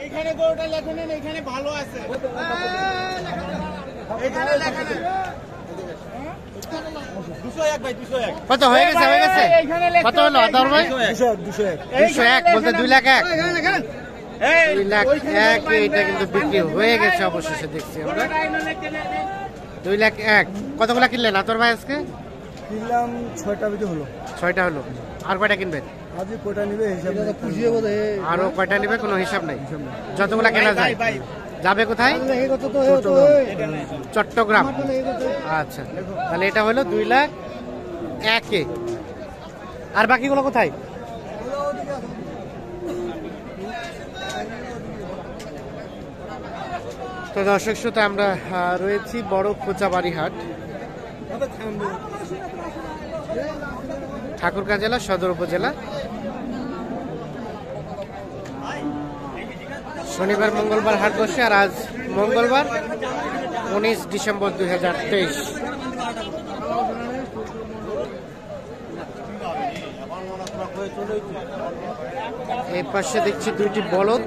এইখানে গরুটা লেখেন না, এইখানে ভালো আছে। এইখানে লেখেন না। 201 ভাই 201 কত হয়ে গেছে কত হলো আদর ভাই? 201 বলতে 2 লাখ 1 2 লাখ 1 এটা কিন্তু বিক্রি হয়ে গেছে অবশেষে দেখছি আমরা 2 লাখ 1 কতগুলা কিনলেন আদর ভাই আজকে? কিনলাম 6টা বিক্রি হলো। 6টা হলো। আর কয়টা কিনবেন? আজকে কয়টা নিবে হিসাব আরো কয়টা নিবে কোনো হিসাব নাই? যতগুলা কেনা যায় যাবে কোথায়? চট্টগ্রাম। আচ্ছা তাহলে এটা হলো 2 লাখ 1 আর বাকিগুলো কোথায়? তো দর্শক শ্রোতা আমরা রয়েছি বড় খোঁচাবাড়ি হাট, ঠাকুরগাঁ জেলা সদর উপজেলা। শনিবার মঙ্গলবার হাট বসে আর আজ মঙ্গলবার 19 ডিসেম্বর 2023। এই পাশে দেখছি দুইটি বলদ,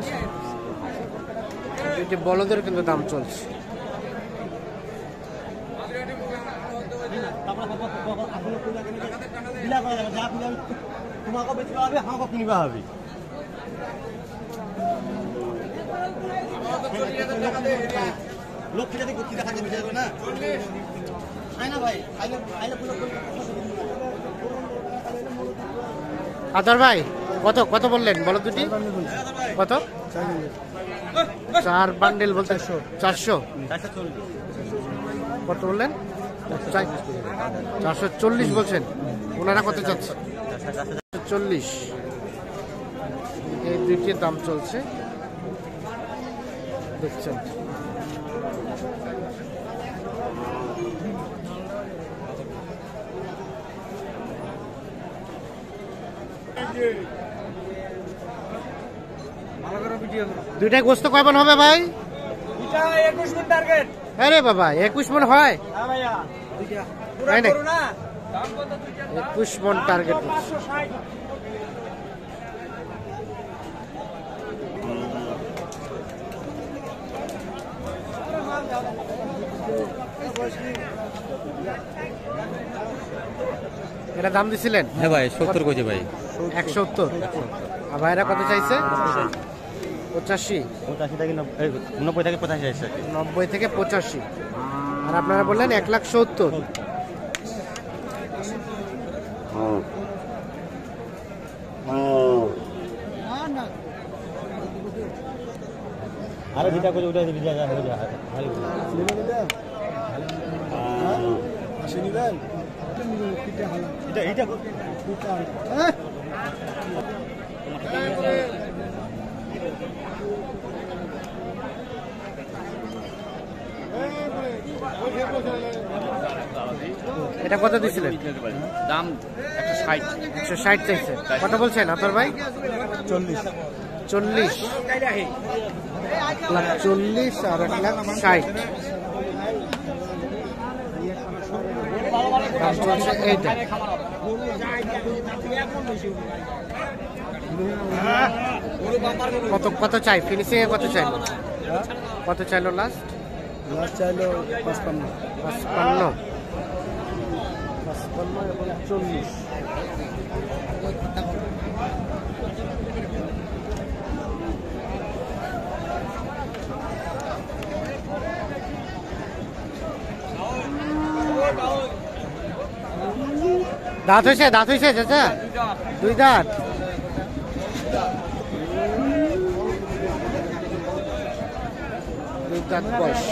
দুইটি বলদের কিন্তু দাম চলছে। তোমাকে বেশি হবে, আমাকে কিনবা হবে। লোক খেলে গতি দেখা যাবে না না ভাই। আদর ভাই কত কত বললেন বলো দুটি? কত? 4 বান্ডেল বলতে 400 কত বললেন? 440 বলছেন। ওনারা কত চাচ্ছে? 440। এই দুইটির দাম চলছে দেখছেন। দুইটাই গোস্ত কয় মণ হবে ভাই? 21 মণ টার্গেট। আরে বাবা 21 মণ হয়? হ্যাঁ ভাইয়া তাই না? পুরো না দাম কত? 21 মণ টার্গেট। 560। এটা দাম দিছিলেন? হ্যাঁ ভাই 70 কইছে ভাই। 170। আর ভাইরা কত চাইছে? 85। 85 থেকে 90 থেকে 85 চাইছে। 90 থেকে 85। আর আপনারা বললেন 1,70,000। আরে যেটা কইছে ওটা দিয়ে যা হয়ে যায় খালি এটা এটা কত দিছিলেন? দাম 160। 160 চাইছে। কত বলছেন আতর ভাই? 40। 40 লাখ 40 আর 1,60,000 দাম চলছে এইটা। কত কত চাই ফিনিশিং এ? কত চাইলো? কত চাইলো লাস্ট? লাস্ট চাইলো 55। 55 এবং 40। দাঁত হয়েছে চাচা? 2 দাঁত। বয়স।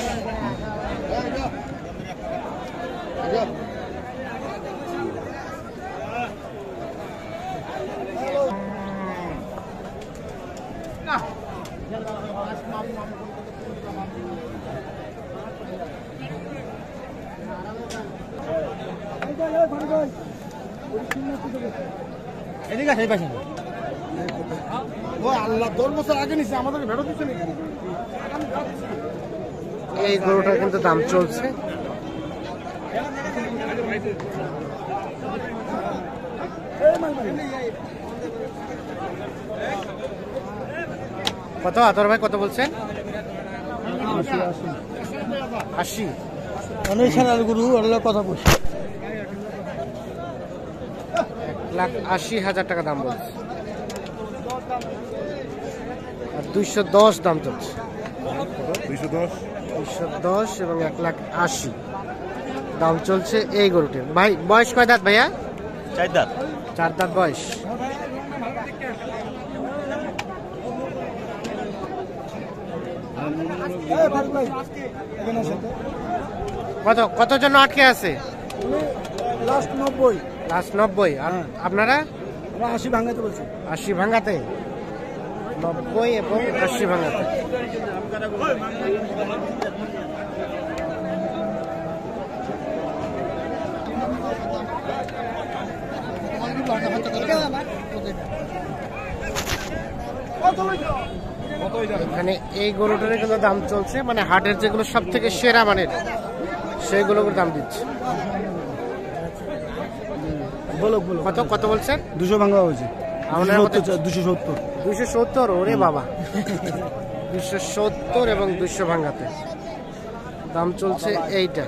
এদিকে আসে পাশে। ও আল্লাহ 10 বছর আগে নিছে আমাদের ভেড়ো দিছে নাকি? এই গরুটার কিন্তু দাম চলছে। কত আতর ভাই কত বলছেন? 80। অনেক সারাল গুরু ওরা কথা বলছে। 1,80,000 টাকা দাম বলছে, আর 210 দাম চলছে। 210 এবং 1,80,000 দাম চলছে এই গরুটির। ভাই বয়স কয় দাঁত ভাইয়া? 4 দাঁত। 4 দাঁত বয়স। কত কত জন্য আটকে আছে? লাস্ট 90। লাস্ট 90। আর আপনারা? আমরা 80 ভাঙাতে বলছি। 80 ভাঙাতে, 90 এবং 80 ভাঙাতে। এখানে এই গরুটার কিন্তু দাম চলছে, মানে হাটের যেগুলো সব থেকে সেরা মানের সেইগুলোর দাম দিচ্ছে। বলো বলো কত কত বলছেন? 200 ভাঙা হয়েছে। আমাদের মতে 270। 270। ওরে বাবা, 270 এবং 200 ভাঙাতে দাম চলছে এইটা।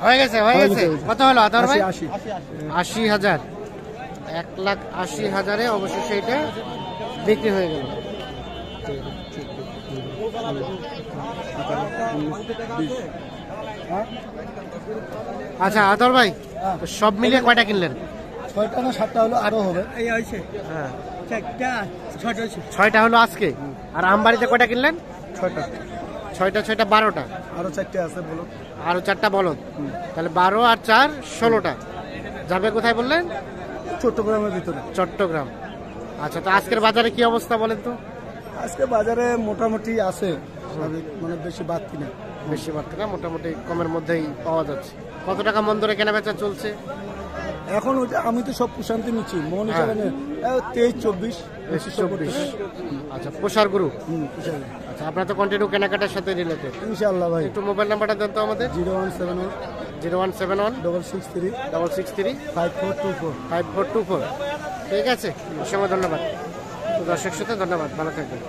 হয়ে গেছে হয়ে গেছে। কত হলো আতর ভাই? 80,000। 1,80,000 অবশ্যই এটা বিক্রি হয়ে গেল। আচ্ছা আতর ভাই, তো সব মিলিয়ে কয়টা কিনলেন? 6টা না 7টা হলো, আরো হবে। এই হইছে। হ্যাঁ, 4টা 6টা হইছে। 6টা হলো আজকে। আর আমবাড়িতে কয়টা কিনলেন? 6টা। 6টা 12টা। আরো 4টে আছে বলো। আরো 4টা বলদ, তাহলে 12 আর 4 16টা। যাবে কোথায় বললেন? চট্টগ্রামের ভিতরে। চট্টগ্রাম। আচ্ছা, তো আজকের বাজারে কি অবস্থা বলেন তো? আজকে বাজারে মোটামুটি আছে, মানে বেশি বাড়তি না। বেশি বাড়তে না, মোটামুটি কমের মধ্যেই পাওয়া যাচ্ছে। কত টাকা মন ধরে কেনা বেচা চলছে এখন? ওইটা আমি তো সব প্রশান্তি নিচ্ছি, মন হিসাবে 23-24। 24। আচ্ছা, পোষার গরু। পোশাক। আচ্ছা, আপনার তো কন্টিনিউ কেনাকাটার সাথে রিলেটেড। ইনশাআল্লাহ ভাই। একটু মোবাইল নাম্বারটা দেন তো আমাদের। 0171 0171 663 663 5424। 5424। ঠিক আছে, অসংখ্য ধন্যবাদ। তো দর্শক সাথে ধন্যবাদ, ভালো থাকবেন।